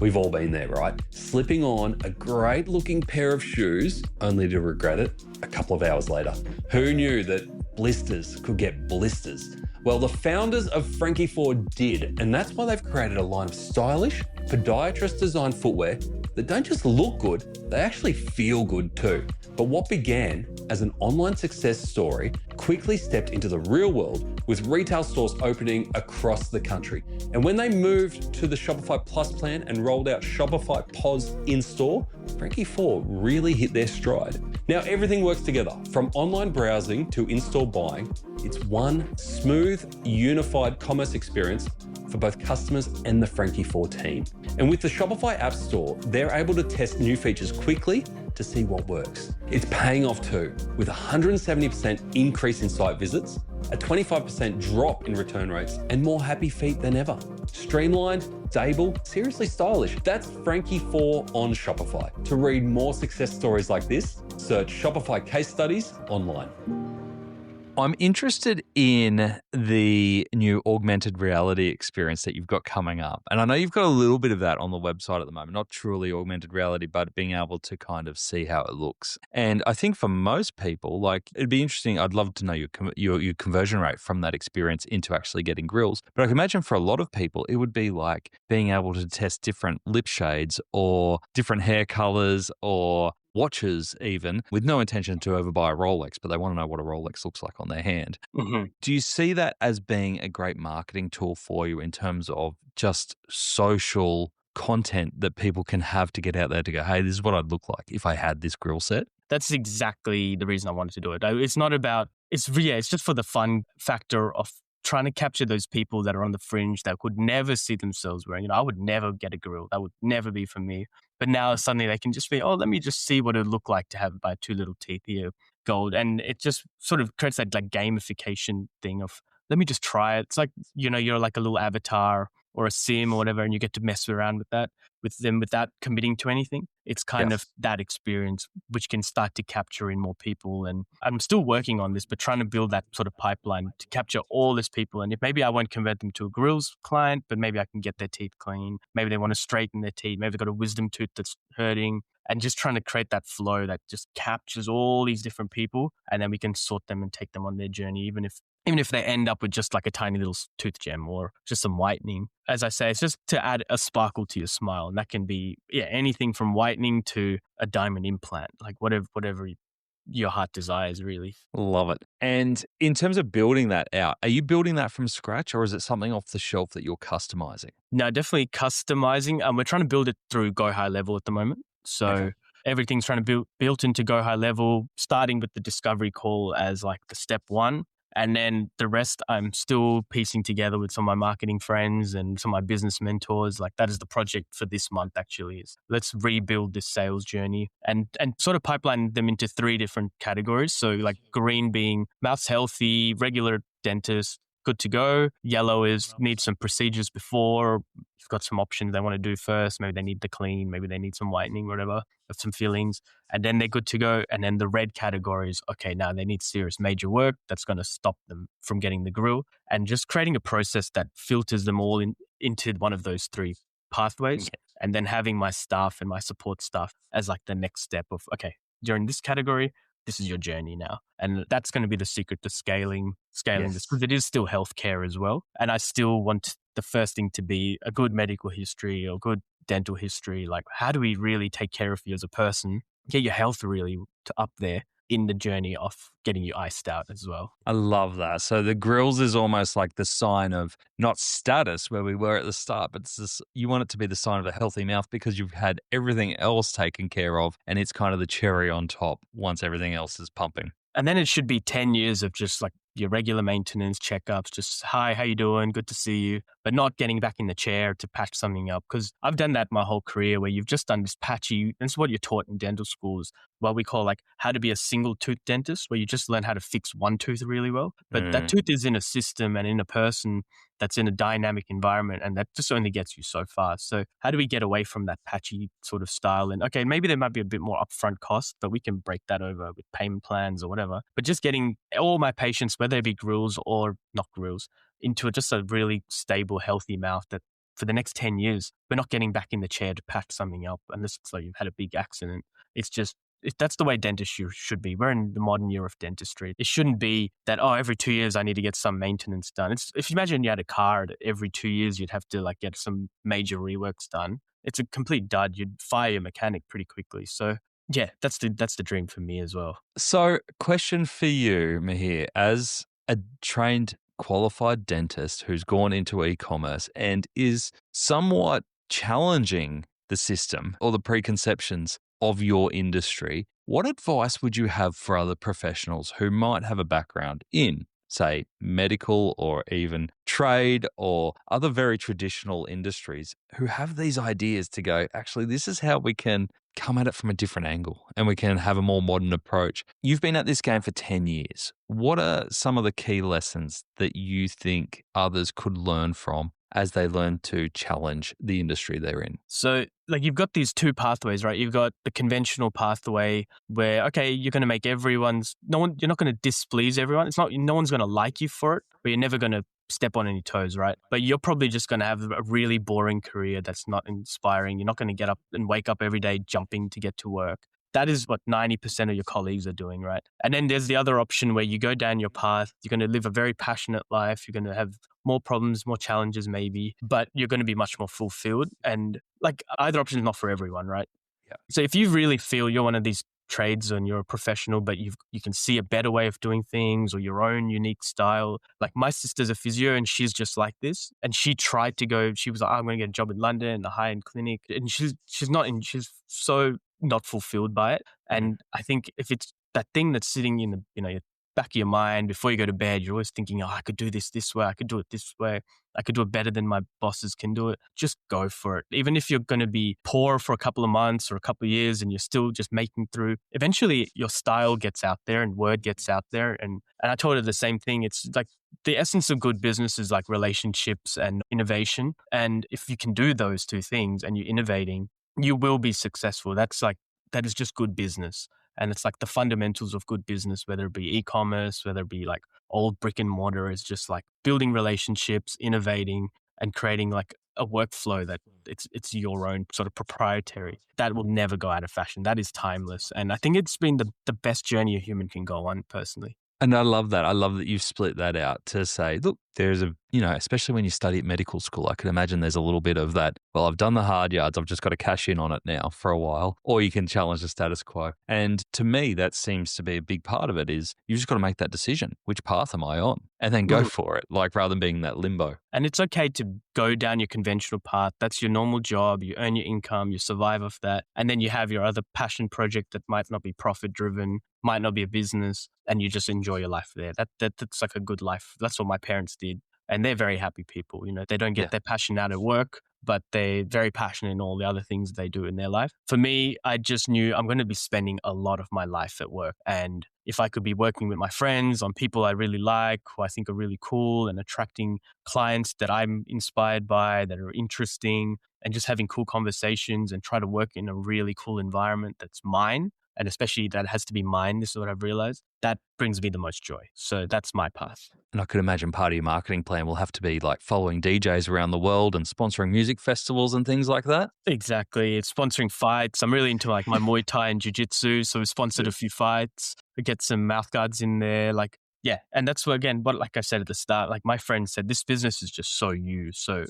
We've all been there, right? Slipping on a great looking pair of shoes only to regret it a couple of hours later. Who knew that blisters could get blisters? Well, the founders of Frankie 4 did, and that's why they've created a line of stylish, podiatrist designed footwear that don't just look good, they actually feel good too. But what began as an online success story quickly stepped into the real world, with retail stores opening across the country. And when they moved to the Shopify Plus plan and rolled out Shopify POS in-store, Frankie 4 really hit their stride. Now everything works together, from online browsing to in-store buying. It's one smooth, unified commerce experience for both customers and the Frankie 4 team. And with the Shopify App Store, they're able to test new features quickly to see what works. It's paying off too, with a 170% increase in site visits, a 25% drop in return rates, and more happy feet than ever. Streamlined, stable, seriously stylish. That's Frankie 4 on Shopify. To read more success stories like this, search Shopify case studies online. I'm interested in the new augmented reality experience that you've got coming up. And I know you've got a little bit of that on the website at the moment, not truly augmented reality, but being able to kind of see how it looks. And I think for most people, like, it'd be interesting. I'd love to know your conversion rate from that experience into actually getting Grillz. But I can imagine for a lot of people, it would be like being able to test different lip shades or different hair colors or watches even, with no intention to overbuy a Rolex, but they want to know what a Rolex looks like on their hand. Mm-hmm. Do you see that as being a great marketing tool for you in terms of just social content that people can have to get out there to go, hey, this is what I'd look like if I had this grill set? That's exactly the reason I wanted to do it. It's not about, it's just for the fun factor of trying to capture those people that are on the fringe that could never see themselves wearing. I would never get a grill. That would never be for me. But now suddenly they can just be, let me just see what it would look like to have my two little teeth here, gold. And it just sort of creates that like gamification thing of, let me just try it. It's like, you're like a little avatar or a sim or whatever, and you get to mess around with them without committing to anything. It's kind of that experience which can start to capture in more people. And I'm still working on this, but trying to build that sort of pipeline to capture all these people. And if maybe I won't convert them to a Grillz client, but maybe I can get their teeth clean. Maybe they want to straighten their teeth. Maybe they've got a wisdom tooth that's hurting. And just trying to create that flow that just captures all these different people. And then we can sort them and take them on their journey, even if they end up with just like a tiny little tooth gem or just some whitening. As I say, it's just to add a sparkle to your smile. And that can be anything from whitening to a diamond implant, like whatever your heart desires, really. Love it. And in terms of building that out, are you building that from scratch, or is it something off the shelf that you're customizing? No, definitely customizing. We're trying to build it through Go High Level at the moment. So everything's trying to be built into Go High Level, starting with the discovery call as like the step one. And then the rest I'm still piecing together with some of my marketing friends and some of my business mentors. Like that is the project for this month actually, is let's rebuild this sales journey and sort of pipeline them into 3 different categories. So like green being mouth's healthy, regular dentist, good to go. Yellow is need some procedures before. You've got some options they want to do first. Maybe they need the clean, maybe they need some whitening, whatever, have some fillings, and then they're good to go. And then the red category is, okay, now they need serious major work that's going to stop them from getting the grill, and just creating a process that filters them all into one of those 3 pathways. And then having my staff and my support staff as like the next step of, okay, during this category, this is your journey now. And that's going to be the secret to scaling this, because it is still healthcare as well. And I still want the first thing to be a good medical history or good dental history. Like, how do we really take care of you as a person, get your health really to up there in the journey of getting you iced out as well. I love that. So the Grillz is almost like the sign of not status where we were at the start, but it's this, you want it to be the sign of a healthy mouth because you've had everything else taken care of, and it's kind of the cherry on top once everything else is pumping. And then it should be 10 years of just like your regular maintenance checkups, just, hi, how you doing? Good to see you. But not getting back in the chair to patch something up. Because I've done that my whole career where you've just done this patchy, this is what you're taught in dental schools, what we call like how to be a single tooth dentist, where you just learn how to fix one tooth really well. But that tooth is in a system and in a person that's in a dynamic environment, and that just only gets you so far. So how do we get away from that patchy sort of style? And okay, maybe there might be a bit more upfront cost, but we can break that over with payment plans or whatever. But just getting all my patients, whether they be Grillz or not Grillz, into just a really stable, healthy mouth that for the next 10 years, we're not getting back in the chair to patch something up unless it's like you've had a big accident. It's just, that's the way dentistry should be. We're in the modern year of dentistry. It shouldn't be that, oh, every 2 years I need to get some maintenance done. It's, if you imagine you had a car, every 2 years you'd have to like get some major reworks done. It's a complete dud. You'd fire your mechanic pretty quickly. So yeah, that's the dream for me as well. So question for you, Mahir, as a trained qualified dentist who's gone into e-commerce and is somewhat challenging the system or the preconceptions of your industry, what advice would you have for other professionals who might have a background in, say, medical or even trade or other very traditional industries who have these ideas to go, actually, this is how we can come at it from a different angle and we can have a more modern approach? You've been at this game for 10 years. What are some of the key lessons that you think others could learn from as they learn to challenge the industry they're in? So like you've got these two pathways, right? You've got the conventional pathway where, okay, you're going to make you're not going to displease everyone. It's not, no one's going to like you for it, but you're never going to step on any toes, right? But you're probably just going to have a really boring career that's not inspiring. You're not going to get up and wake up every day jumping to get to work. That is what 90% of your colleagues are doing, right? And then there's the other option where you go down your path. You're going to live a very passionate life. You're going to have more problems, more challenges maybe, but you're going to be much more fulfilled. And like either option is not for everyone, right? Yeah. So if you really feel you're one of these trades and you're a professional, but you can see a better way of doing things or your own unique style. Like my sister's a physio and she's just like this. And she tried to go, she was like, I'm going to get a job in London, a high-end clinic. And she's so not fulfilled by it. And I think if it's that thing that's sitting in the, your back of your mind before you go to bed, you're always thinking, oh, I could do this way. I could do it this way. I could do it better than my bosses can do it. Just go for it. Even if you're going to be poor for a couple of months or a couple of years and you're still just making through, eventually your style gets out there and word gets out there. And I told her the same thing. It's like the essence of good business is like relationships and innovation. And if you can do those two things and you're innovating, you will be successful. That is just good business. And it's like the fundamentals of good business, whether it be e-commerce, whether it be like old brick and mortar, is just like building relationships, innovating and creating like a workflow that it's your own sort of proprietary. That will never go out of fashion. That is timeless. And I think it's been the best journey a human can go on personally. And I love that. I love that you've split that out to say, look, there's especially when you study at medical school, I could imagine there's a little bit of that, well, I've done the hard yards, I've just got to cash in on it now for a while, or you can challenge the status quo. And to me, that seems to be a big part of it is you just got to make that decision. Which path am I on? And then go for it, like rather than being in that limbo. And it's okay to go down your conventional path. That's your normal job. You earn your income, you survive off that. And then you have your other passion project that might not be profit driven, might not be a business, and you just enjoy your life there. That's like a good life. That's what my parents did. And they're very happy people. They don't get their passion out of work, but they're very passionate in all the other things they do in their life. For me, I just knew I'm going to be spending a lot of my life at work. And if I could be working with my friends on people I really like, who I think are really cool, and attracting clients that I'm inspired by, that are interesting, and just having cool conversations and try to work in a really cool environment that's mine, and especially that has to be mine, this is what I've realized, that brings me the most joy. So that's my path. And I could imagine part of your marketing plan will have to be like following DJs around the world and sponsoring music festivals and things like that. Exactly. It's sponsoring fights. I'm really into like my Muay Thai and Jiu-Jitsu. So we sponsored a few fights. We get some mouth guards in there. And that's what, again, like I said at the start, like my friend said, this business is just so you. So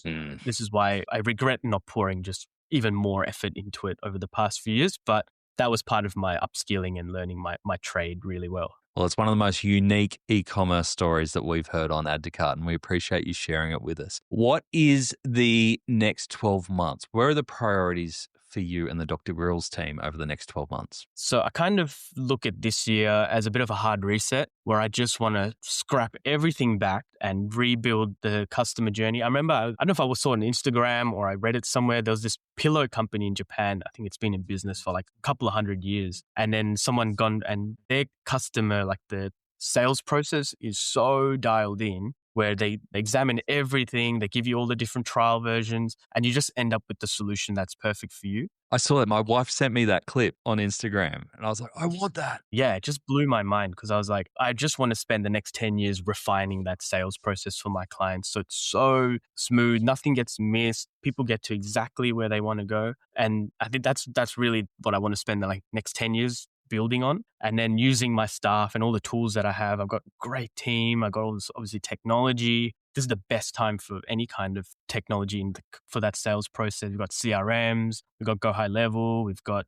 this is why I regret not pouring just even more effort into it over the past few years. But that was part of my upskilling and learning my trade really well. Well, it's one of the most unique e-commerce stories that we've heard on Add to Cart, and we appreciate you sharing it with us. What is the next 12 months? Where are the priorities for you and the Dr. Grillz team over the next 12 months? So I kind of look at this year as a bit of a hard reset where I just want to scrap everything back and rebuild the customer journey. I remember, I don't know if I saw on Instagram or I read it somewhere, there was this pillow company in Japan. I think it's been in business for like a couple of 100 years. And then someone gone and their customer, like the sales process is so dialed in where they examine everything, they give you all the different trial versions, and you just end up with the solution that's perfect for you. I saw that. My wife sent me that clip on Instagram and I was like, I want that. Yeah, it just blew my mind because I was like, I just want to spend the next 10 years refining that sales process for my clients. So it's so smooth, nothing gets missed. People get to exactly where they want to go. And I think that's really what I want to spend the next 10 years building on, and then using my staff and all the tools that I have. I've got a great team. I've got all this obviously technology. This is the best time for any kind of technology for that sales process. We've got CRMs, we've got Go High Level, we've got,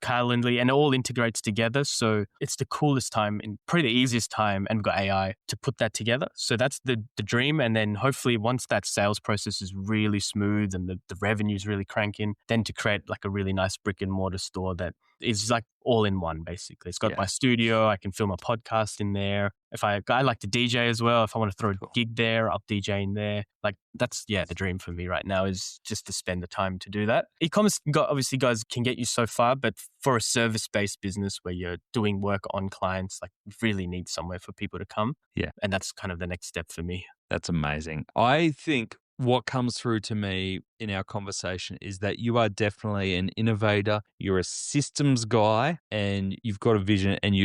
Calendly, and it all integrates together. So it's the coolest time and probably the easiest time, and we've got AI to put that together. So that's the dream. And then hopefully once that sales process is really smooth and the revenue is really cranking, then to create like a really nice brick and mortar store that is like all in one, basically. It's got my studio. I can film a podcast in there. If I like to DJ as well. If I want to throw a gig there, I'll DJ in there. Like that's, the dream for me right now is just to spend the time to do that. E-commerce, obviously, guys, can get you so far, but for a service-based business where you're doing work on clients, like you really need somewhere for people to come. Yeah. And that's kind of the next step for me. That's amazing. I think what comes through to me in our conversation is that you are definitely an innovator. You're a systems guy and you've got a vision, and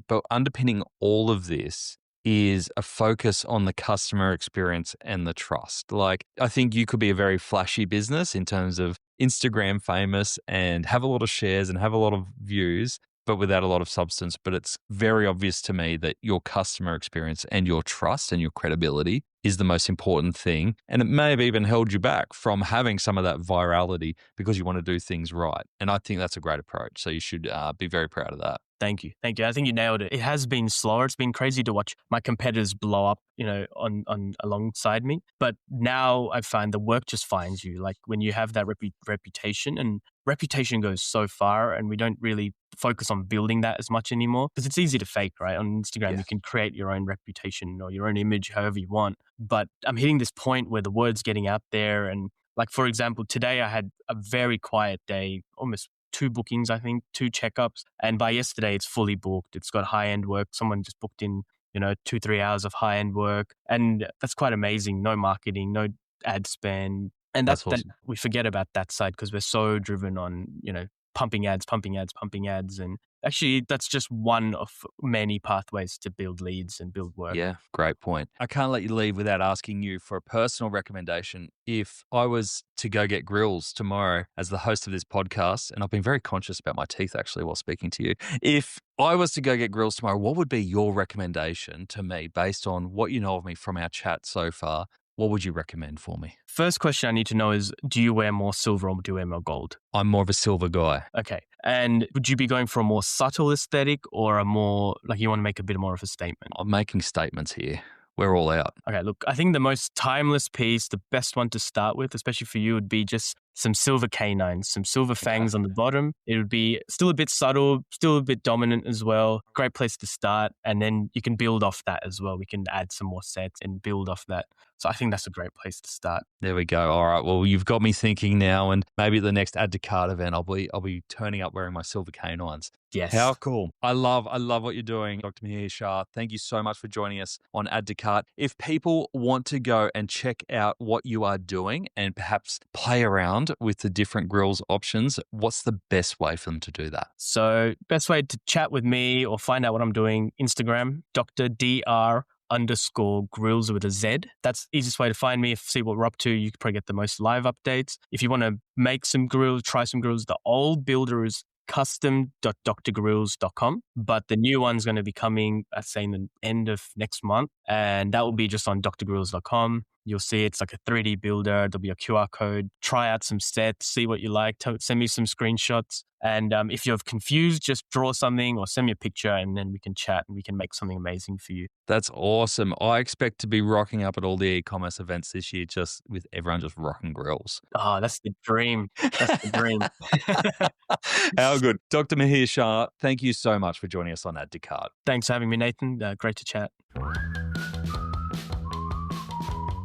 but underpinning all of this is a focus on the customer experience and the trust. Like, I think you could be a very flashy business in terms of Instagram famous and have a lot of shares and have a lot of views, but without a lot of substance. But it's very obvious to me that your customer experience and your trust and your credibility is the most important thing. And it may have even held you back from having some of that virality because you want to do things right. And I think that's a great approach. So you should be very proud of that. Thank you. I think you nailed it. It has been slower. It's been crazy to watch my competitors blow up, on alongside me. But now I find the work just finds you. Like when you have that reputation, and reputation goes so far, and we don't really focus on building that as much anymore because it's easy to fake, right? On Instagram, you can create your own reputation or your own image however you want. But I'm hitting this point where the word's getting out there. And like, for example, today I had a very quiet day, almost 2 bookings, I think, 2 checkups. And by yesterday, it's fully booked. It's got high-end work. Someone just booked in, 2-3 hours of high-end work. And that's quite amazing. No marketing, no ad spend. And that's awesome. That we forget about that side because we're so driven on, pumping ads. And actually, that's just one of many pathways to build leads and build work. Yeah, great point. I can't let you leave without asking you for a personal recommendation. If I was to go get Grillz tomorrow as the host of this podcast, and I've been very conscious about my teeth actually while speaking to you. If I was to go get Grillz tomorrow, what would be your recommendation to me based on what you know of me from our chat so far? What would you recommend for me? First question I need to know is, do you wear more silver or do you wear more gold? I'm more of a silver guy. Okay. And would you be going for a more subtle aesthetic or a more, like you want to make a bit more of a statement? I'm making statements here. We're all out. Okay, look, I think the most timeless piece, the best one to start with, especially for you, would be just some silver canines, some silver fangs on the bottom. It would be still a bit subtle, still a bit dominant as well. Great place to start. And then you can build off that as well. We can add some more sets and build off that. So I think that's a great place to start. There we go. All right. Well, you've got me thinking now, and maybe at the next Add to Cart event, I'll be turning up wearing my silver canines. Yes. How cool. I love what you're doing, Dr. Mihir Shah. Thank you so much for joining us on Add to Cart. If people want to go and check out what you are doing and perhaps play around with the different Grillz options, what's the best way for them to do that? So best way to chat with me or find out what I'm doing, Instagram, Dr.Grillz with a Z. That's the easiest way to find me. See what we're up to. You can probably get the most live updates. If you want to make some Grillz, try some Grillz, the old builder is custom.drgrills.com, but the new one's going to be coming, I'd say, in the end of next month, and that will be just on drgrills.com. You'll see it's like a 3D builder. There'll be a QR code. Try out some sets, see what you like. Send me some screenshots. And if you're confused, just draw something or send me a picture, and then we can chat and we can make something amazing for you. That's awesome. I expect to be rocking up at all the e-commerce events this year, just with everyone just rocking Grillz. Oh, that's the dream. That's the dream. How good. Dr. Mihir Shah, thank you so much for joining us on Add to Cart. Thanks for having me, Nathan. Great to chat.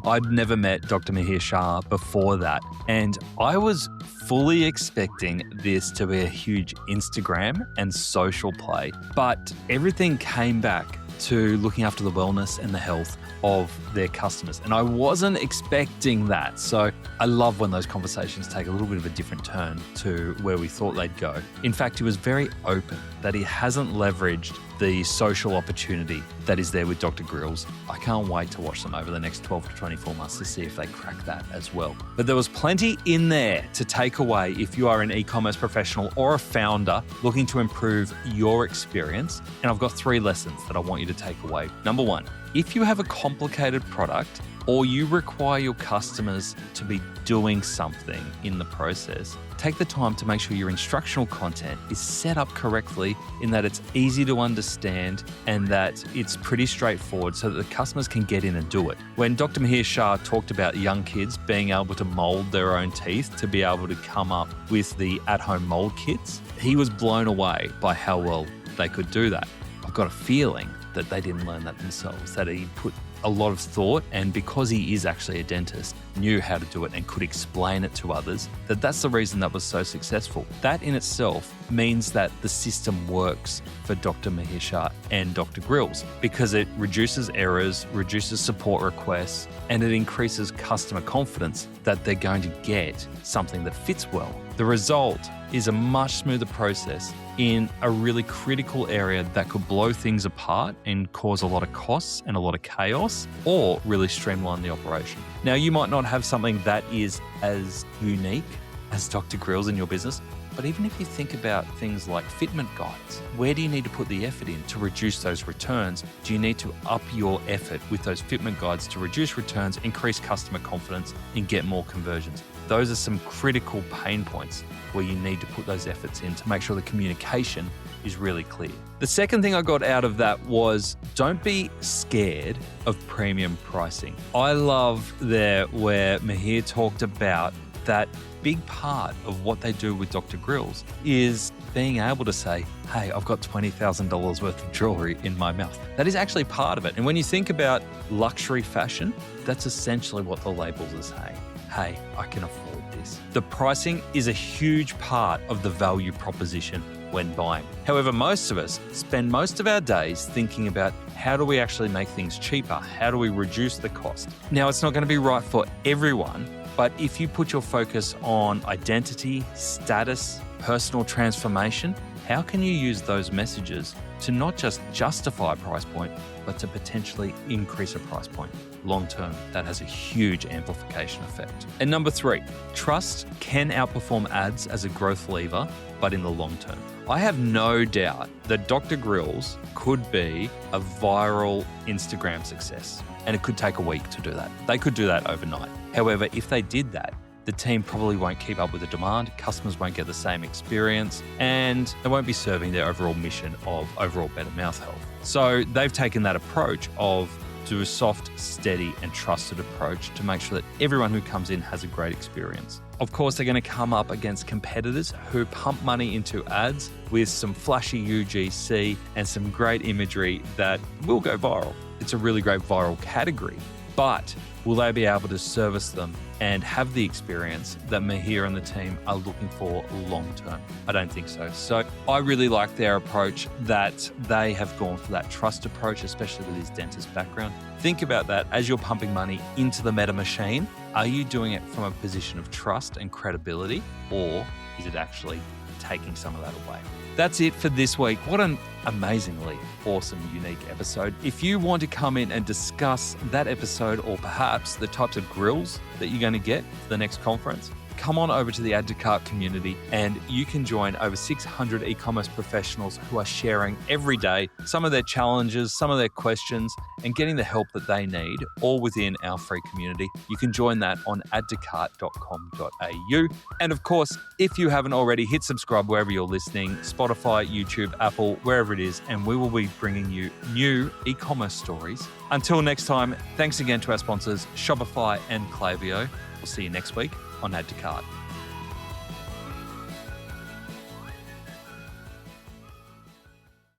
I'd never met Dr. Mihir Shah before that, and I was fully expecting this to be a huge Instagram and social play, but everything came back to looking after the wellness and the health of their customers. And I wasn't expecting that. So I love when those conversations take a little bit of a different turn to where we thought they'd go. In fact, he was very open that he hasn't leveraged the social opportunity that is there with Dr. Grillz. I can't wait to watch them over the next 12 to 24 months to see if they crack that as well. But there was plenty in there to take away if you are an e-commerce professional or a founder looking to improve your experience. And I've got 3 lessons that I want you to take away. Number 1, if you have a complicated product or you require your customers to be doing something in the process, take the time to make sure your instructional content is set up correctly in that it's easy to understand and that it's pretty straightforward so that the customers can get in and do it. When Dr. Mihir Shah talked about young kids being able to mold their own teeth to be able to come up with the at-home mold kits, he was blown away by how well they could do that. I've got a feeling that they didn't learn that themselves, that he put a lot of thought, and because he is actually a dentist, knew how to do it and could explain it to others, that's the reason that was so successful. That in itself means that the system works for Dr. Mihir Shah and Dr. Grillz because it reduces errors, reduces support requests, and it increases customer confidence that they're going to get something that fits well. The result is a much smoother process in a really critical area that could blow things apart and cause a lot of costs and a lot of chaos, or really streamline the operation. Now, you might not have something that is as unique as Dr. Grillz in your business, but even if you think about things like fitment guides, where do you need to put the effort in to reduce those returns? Do you need to up your effort with those fitment guides to reduce returns, increase customer confidence, and get more conversions? Those are some critical pain points where you need to put those efforts in to make sure the communication is really clear. The second thing I got out of that was don't be scared of premium pricing. I love there where Mihir talked about that big part of what they do with Dr. Grillz is being able to say, hey, I've got $20,000 worth of jewelry in my mouth. That is actually part of it. And when you think about luxury fashion, that's essentially what the labels are saying. Hey, I can afford this. The pricing is a huge part of the value proposition when buying. However, most of us spend most of our days thinking about how do we actually make things cheaper? How do we reduce the cost? Now, it's not going to be right for everyone, but if you put your focus on identity, status, personal transformation, how can you use those messages to not just justify a price point, but to potentially increase a price point? Long term, that has a huge amplification effect. And number 3, trust can outperform ads as a growth lever, but in the long term. I have no doubt that Dr. Grillz could be a viral Instagram success, and it could take a week to do that. They could do that overnight. However, if they did that, the team probably won't keep up with the demand, customers won't get the same experience, and they won't be serving their overall mission of overall better mouth health. So they've taken that approach of do a soft, steady, and trusted approach to make sure that everyone who comes in has a great experience. Of course, they're going to come up against competitors who pump money into ads with some flashy UGC and some great imagery that will go viral. It's a really great viral category, but will they be able to service them and have the experience that Mihir and the team are looking for long term? I don't think so. So I really like their approach that they have gone for that trust approach, especially with his dentist background. Think about that as you're pumping money into the meta machine. Are you doing it from a position of trust and credibility, or is it actually taking some of that away? That's it for this week. What an amazingly awesome, unique episode. If you want to come in and discuss that episode or perhaps the types of grills that you're going to get for the next conference, come on over to the Add to Cart community and you can join over 600 e-commerce professionals who are sharing every day some of their challenges, some of their questions, and getting the help that they need, all within our free community. You can join that on addtocart.com.au. And of course, if you haven't already, hit subscribe wherever you're listening, Spotify, YouTube, Apple, wherever it is, and we will be bringing you new e-commerce stories. Until next time, thanks again to our sponsors, Shopify and Klaviyo. We'll see you next week on Add to Cart.